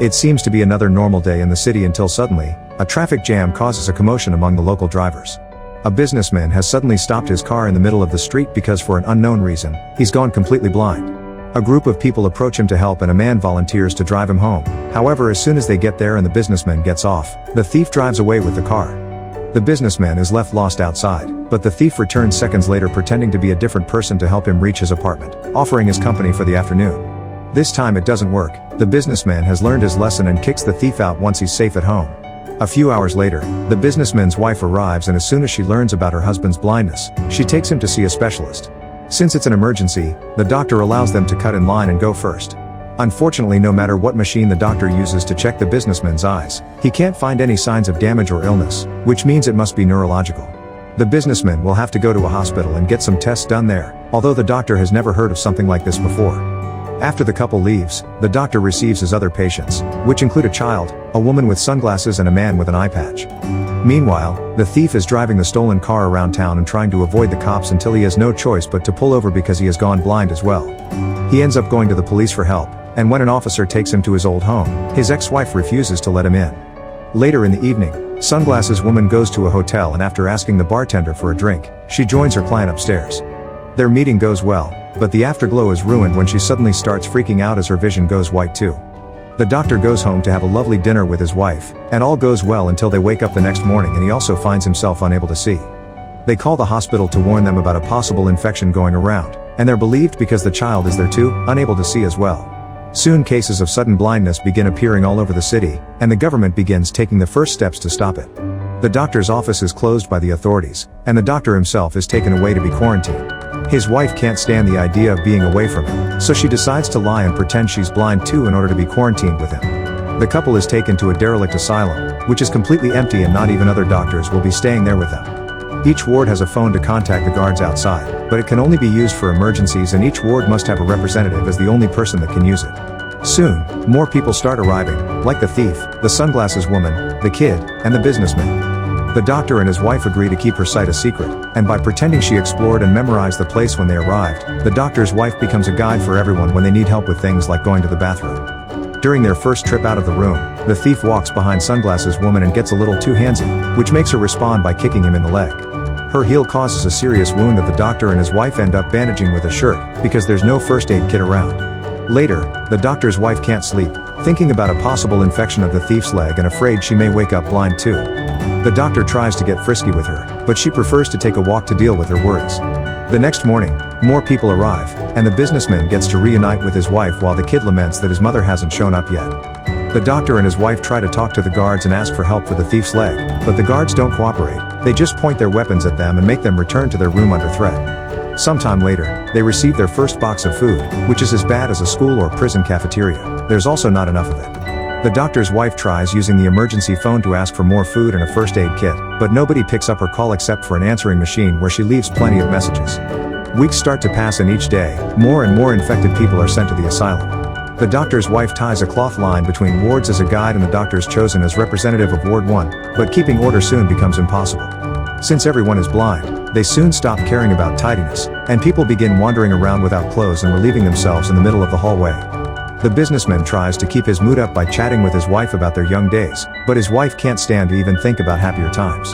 It seems to be another normal day in the city until suddenly, a traffic jam causes a commotion among the local drivers. A businessman has suddenly stopped his car in the middle of the street because for an unknown reason, he's gone completely blind. A group of people approach him to help and a man volunteers to drive him home. However, as soon as they get there and the businessman gets off, the thief drives away with the car. The businessman is left lost outside, but the thief returns seconds later pretending to be a different person to help him reach his apartment, offering his company for the afternoon. This time it doesn't work. The businessman has learned his lesson and kicks the thief out once he's safe at home. A few hours later, the businessman's wife arrives and as soon as she learns about her husband's blindness, she takes him to see a specialist. Since it's an emergency, the doctor allows them to cut in line and go first. Unfortunately, no matter what machine the doctor uses to check the businessman's eyes, he can't find any signs of damage or illness, which means it must be neurological. The businessman will have to go to a hospital and get some tests done there, although the doctor has never heard of something like this before. After the couple leaves, the doctor receives his other patients, which include a child, a woman with sunglasses and a man with an eye patch. Meanwhile, the thief is driving the stolen car around town and trying to avoid the cops until he has no choice but to pull over because he has gone blind as well. He ends up going to the police for help, and when an officer takes him to his old home, his ex-wife refuses to let him in. Later in the evening, Sunglasses Woman goes to a hotel and after asking the bartender for a drink, she joins her client upstairs. Their meeting goes well, but the afterglow is ruined when she suddenly starts freaking out as her vision goes white too. The doctor goes home to have a lovely dinner with his wife, and all goes well until they wake up the next morning and he also finds himself unable to see. They call the hospital to warn them about a possible infection going around, and they're believed because the child is there too, unable to see as well. Soon cases of sudden blindness begin appearing all over the city, and the government begins taking the first steps to stop it. The doctor's office is closed by the authorities, and the doctor himself is taken away to be quarantined. His wife can't stand the idea of being away from him, so she decides to lie and pretend she's blind too in order to be quarantined with him. The couple is taken to a derelict asylum, which is completely empty and not even other doctors will be staying there with them. Each ward has a phone to contact the guards outside, but it can only be used for emergencies and each ward must have a representative as the only person that can use it. Soon, more people start arriving, like the thief, the sunglasses woman, the kid, and the businessman. The doctor and his wife agree to keep her sight a secret, and by pretending she explored and memorized the place when they arrived, the doctor's wife becomes a guide for everyone when they need help with things like going to the bathroom. During their first trip out of the room, the thief walks behind Sunglasses Woman and gets a little too handsy, which makes her respond by kicking him in the leg. Her heel causes a serious wound that the doctor and his wife end up bandaging with a shirt, because there's no first aid kit around. Later, the doctor's wife can't sleep, thinking about a possible infection of the thief's leg and afraid she may wake up blind too. The doctor tries to get frisky with her, but she prefers to take a walk to deal with her worries. The next morning, more people arrive, and the businessman gets to reunite with his wife while the kid laments that his mother hasn't shown up yet. The doctor and his wife try to talk to the guards and ask for help for the thief's leg, but the guards don't cooperate, they just point their weapons at them and make them return to their room under threat. Sometime later, they receive their first box of food, which is as bad as a school or prison cafeteria. There's also not enough of it. The doctor's wife tries using the emergency phone to ask for more food and a first aid kit, but nobody picks up her call except for an answering machine where she leaves plenty of messages. Weeks start to pass and each day, more and more infected people are sent to the asylum. The doctor's wife ties a cloth line between wards as a guide and the doctor's chosen as representative of Ward 1, but keeping order soon becomes impossible. Since everyone is blind, they soon stop caring about tidiness, and people begin wandering around without clothes and relieving themselves in the middle of the hallway. The businessman tries to keep his mood up by chatting with his wife about their young days, but his wife can't stand to even think about happier times.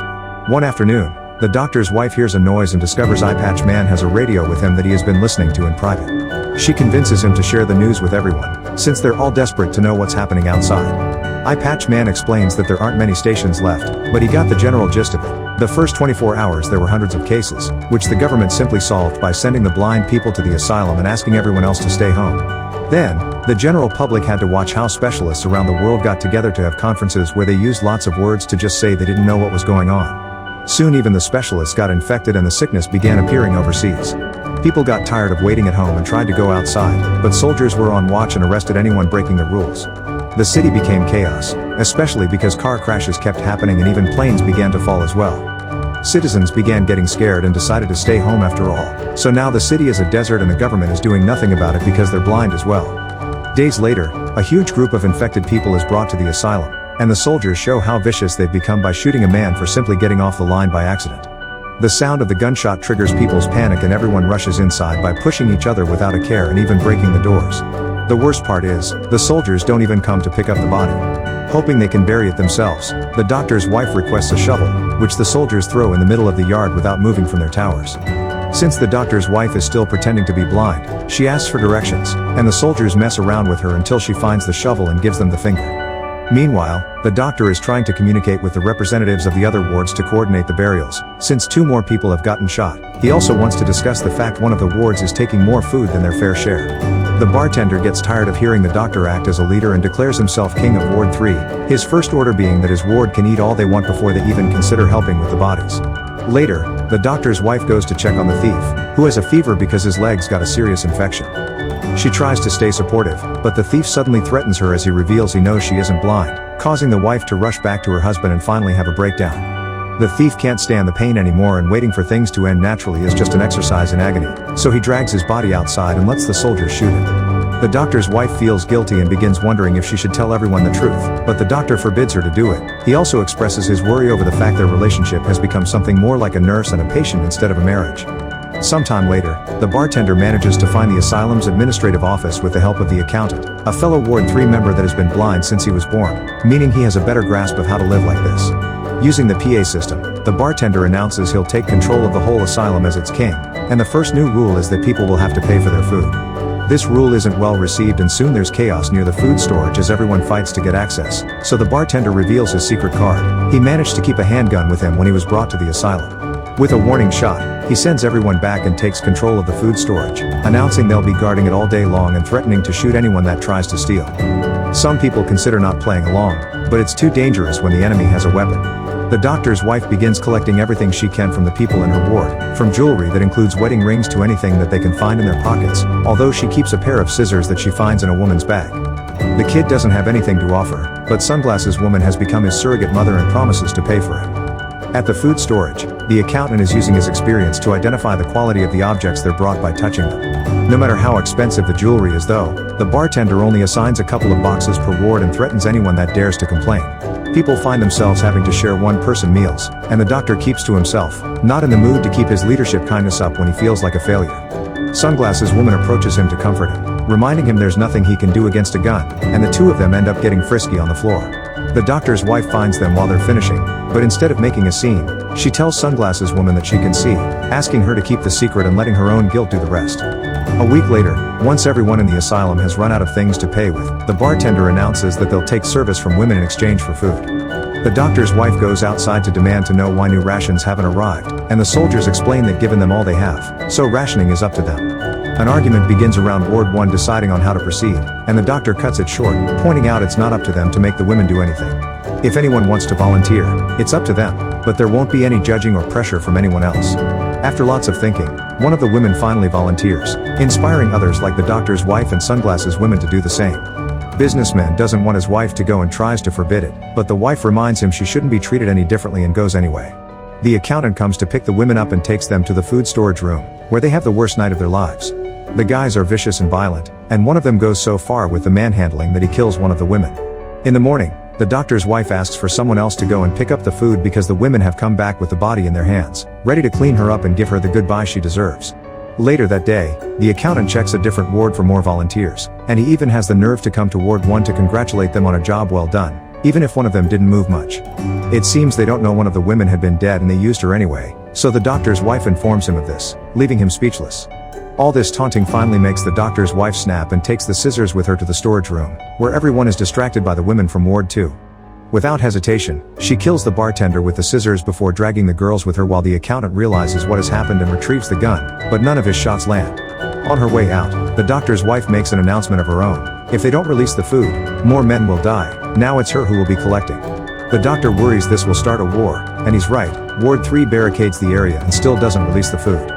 One afternoon, the doctor's wife hears a noise and discovers Eye Patch Man has a radio with him that he has been listening to in private. She convinces him to share the news with everyone, since they're all desperate to know what's happening outside. Eye Patch Man explains that there aren't many stations left, but he got the general gist of it. The first 24 hours there were hundreds of cases, which the government simply solved by sending the blind people to the asylum and asking everyone else to stay home. Then, the general public had to watch how specialists around the world got together to have conferences where they used lots of words to just say they didn't know what was going on. Soon even the specialists got infected and the sickness began appearing overseas. People got tired of waiting at home and tried to go outside, but soldiers were on watch and arrested anyone breaking the rules. The city became chaos, especially because car crashes kept happening and even planes began to fall as well. Citizens began getting scared and decided to stay home after all, so now the city is a desert and the government is doing nothing about it because they're blind as well. Days later, a huge group of infected people is brought to the asylum, and the soldiers show how vicious they've become by shooting a man for simply getting off the line by accident. The sound of the gunshot triggers people's panic and everyone rushes inside by pushing each other without a care and even breaking the doors. The worst part is, the soldiers don't even come to pick up the body. Hoping they can bury it themselves, the doctor's wife requests a shovel, which the soldiers throw in the middle of the yard without moving from their towers. Since the doctor's wife is still pretending to be blind, she asks for directions, and the soldiers mess around with her until she finds the shovel and gives them the finger. Meanwhile, the doctor is trying to communicate with the representatives of the other wards to coordinate the burials, since 2 more people have gotten shot. He also wants to discuss the fact one of the wards is taking more food than their fair share. The bartender gets tired of hearing the doctor act as a leader and declares himself king of Ward 3, his first order being that his ward can eat all they want before they even consider helping with the bodies. Later, the doctor's wife goes to check on the thief, who has a fever because his legs got a serious infection. She tries to stay supportive, but the thief suddenly threatens her as he reveals he knows she isn't blind, causing the wife to rush back to her husband and finally have a breakdown. The thief can't stand the pain anymore and waiting for things to end naturally is just an exercise in agony, so he drags his body outside and lets the soldiers shoot him. The doctor's wife feels guilty and begins wondering if she should tell everyone the truth, but the doctor forbids her to do it. He also expresses his worry over the fact their relationship has become something more like a nurse and a patient instead of a marriage. Sometime later, the bartender manages to find the asylum's administrative office with the help of the accountant, a fellow Ward 3 member that has been blind since he was born, meaning he has a better grasp of how to live like this. Using the PA system, the bartender announces he'll take control of the whole asylum as its king, and the first new rule is that people will have to pay for their food. This rule isn't well received and soon there's chaos near the food storage as everyone fights to get access, so the bartender reveals his secret card. He managed to keep a handgun with him when he was brought to the asylum. With a warning shot, he sends everyone back and takes control of the food storage, announcing they'll be guarding it all day long and threatening to shoot anyone that tries to steal. Some people consider not playing along, but it's too dangerous when the enemy has a weapon. The doctor's wife begins collecting everything she can from the people in her ward, from jewelry that includes wedding rings to anything that they can find in their pockets, although she keeps a pair of scissors that she finds in a woman's bag. The kid doesn't have anything to offer, but Sunglasses Woman has become his surrogate mother and promises to pay for him. At the food storage, the accountant is using his experience to identify the quality of the objects they're brought by touching them. No matter how expensive the jewelry is though, the bartender only assigns a couple of boxes per ward and threatens anyone that dares to complain. People find themselves having to share one-person meals, and the doctor keeps to himself, not in the mood to keep his leadership kindness up when he feels like a failure. Sunglasses Woman approaches him to comfort him, reminding him there's nothing he can do against a gun, and the 2 of them end up getting frisky on the floor. The doctor's wife finds them while they're finishing, but instead of making a scene, she tells Sunglasses Woman that she can see, asking her to keep the secret and letting her own guilt do the rest. A week later, once everyone in the asylum has run out of things to pay with, the bartender announces that they'll take service from women in exchange for food. The doctor's wife goes outside to demand to know why new rations haven't arrived, and the soldiers explain that given them all they have, so rationing is up to them. An argument begins around Ward 1 deciding on how to proceed, and the doctor cuts it short, pointing out it's not up to them to make the women do anything. If anyone wants to volunteer, it's up to them, but there won't be any judging or pressure from anyone else. After lots of thinking, one of the women finally volunteers, inspiring others like the doctor's wife and Sunglasses Women to do the same. Businessman doesn't want his wife to go and tries to forbid it, but the wife reminds him she shouldn't be treated any differently and goes anyway. The accountant comes to pick the women up and takes them to the food storage room, where they have the worst night of their lives. The guys are vicious and violent, and one of them goes so far with the manhandling that he kills one of the women. In the morning, the doctor's wife asks for someone else to go and pick up the food because the women have come back with the body in their hands, ready to clean her up and give her the goodbye she deserves. Later that day, the accountant checks a different ward for more volunteers, and he even has the nerve to come to Ward 1 to congratulate them on a job well done, even if one of them didn't move much. It seems they don't know one of the women had been dead and they used her anyway, so the doctor's wife informs him of this, leaving him speechless. All this taunting finally makes the doctor's wife snap and takes the scissors with her to the storage room, where everyone is distracted by the women from Ward 2. Without hesitation, she kills the bartender with the scissors before dragging the girls with her while the accountant realizes what has happened and retrieves the gun, but none of his shots land. On her way out, the doctor's wife makes an announcement of her own. If they don't release the food, more men will die. Now it's her who will be collecting. The doctor worries this will start a war, and he's right. Ward 3 barricades the area and still doesn't release the food.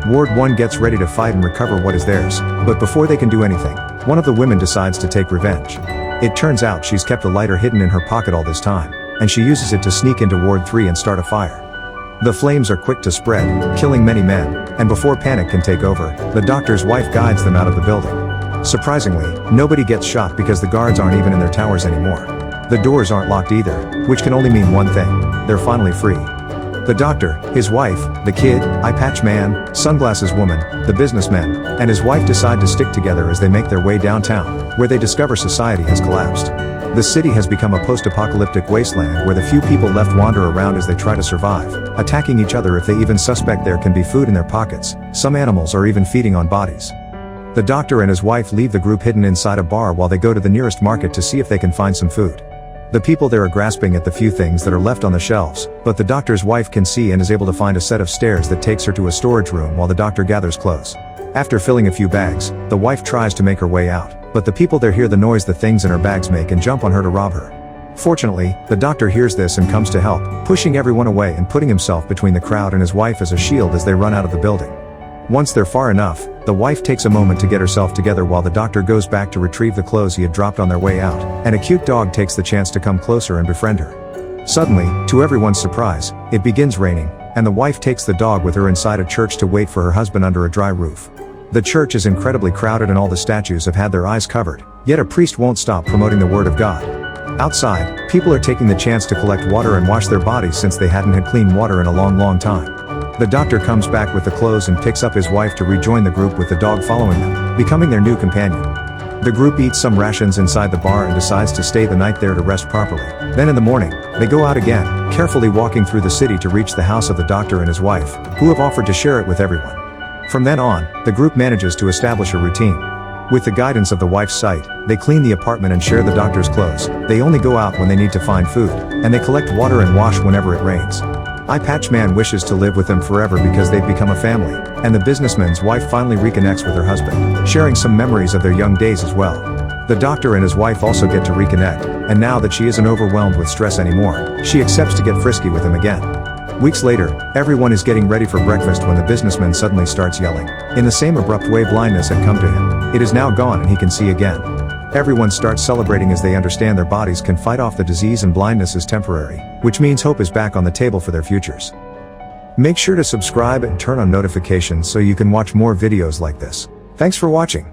Ward 1 gets ready to fight and recover what is theirs, but before they can do anything, one of the women decides to take revenge. It turns out she's kept a lighter hidden in her pocket all this time, and she uses it to sneak into Ward 3 and start a fire. The flames are quick to spread, killing many men, and before panic can take over, the doctor's wife guides them out of the building. Surprisingly, nobody gets shot because the guards aren't even in their towers anymore. The doors aren't locked either, which can only mean one thing: they're finally free. The doctor, his wife, the kid, eye patch man, sunglasses woman, the businessman, and his wife decide to stick together as they make their way downtown, where they discover society has collapsed. The city has become a post-apocalyptic wasteland where the few people left wander around as they try to survive, attacking each other if they even suspect there can be food in their pockets. Some animals are even feeding on bodies. The doctor and his wife leave the group hidden inside a bar while they go to the nearest market to see if they can find some food. The people there are grasping at the few things that are left on the shelves, but the doctor's wife can see and is able to find a set of stairs that takes her to a storage room while the doctor gathers clothes. After filling a few bags, the wife tries to make her way out, but the people there hear the noise the things in her bags make and jump on her to rob her. Fortunately, the doctor hears this and comes to help, pushing everyone away and putting himself between the crowd and his wife as a shield as they run out of the building. Once they're far enough, the wife takes a moment to get herself together while the doctor goes back to retrieve the clothes he had dropped on their way out, and a cute dog takes the chance to come closer and befriend her. Suddenly, to everyone's surprise, it begins raining, and the wife takes the dog with her inside a church to wait for her husband under a dry roof. The church is incredibly crowded and all the statues have had their eyes covered, yet a priest won't stop promoting the word of God. Outside, people are taking the chance to collect water and wash their bodies since they hadn't had clean water in a long time. The doctor comes back with the clothes and picks up his wife to rejoin the group with the dog following them, becoming their new companion. The group eats some rations inside the bar and decides to stay the night there to rest properly. Then in the morning, they go out again, carefully walking through the city to reach the house of the doctor and his wife, who have offered to share it with everyone. From then on, the group manages to establish a routine. With the guidance of the wife's sight, they clean the apartment and share the doctor's clothes. They only go out when they need to find food, and they collect water and wash whenever it rains. Eye Patch Man wishes to live with them forever because they've become a family, and the businessman's wife finally reconnects with her husband, sharing some memories of their young days as well. The doctor and his wife also get to reconnect, and now that she isn't overwhelmed with stress anymore, she accepts to get frisky with him again. Weeks later, everyone is getting ready for breakfast when the businessman suddenly starts yelling. In the same abrupt way blindness had come to him, it is now gone and he can see again. Everyone starts celebrating as they understand their bodies can fight off the disease and blindness is temporary, which means hope is back on the table for their futures. Make sure to subscribe and turn on notifications so you can watch more videos like this. Thanks for watching.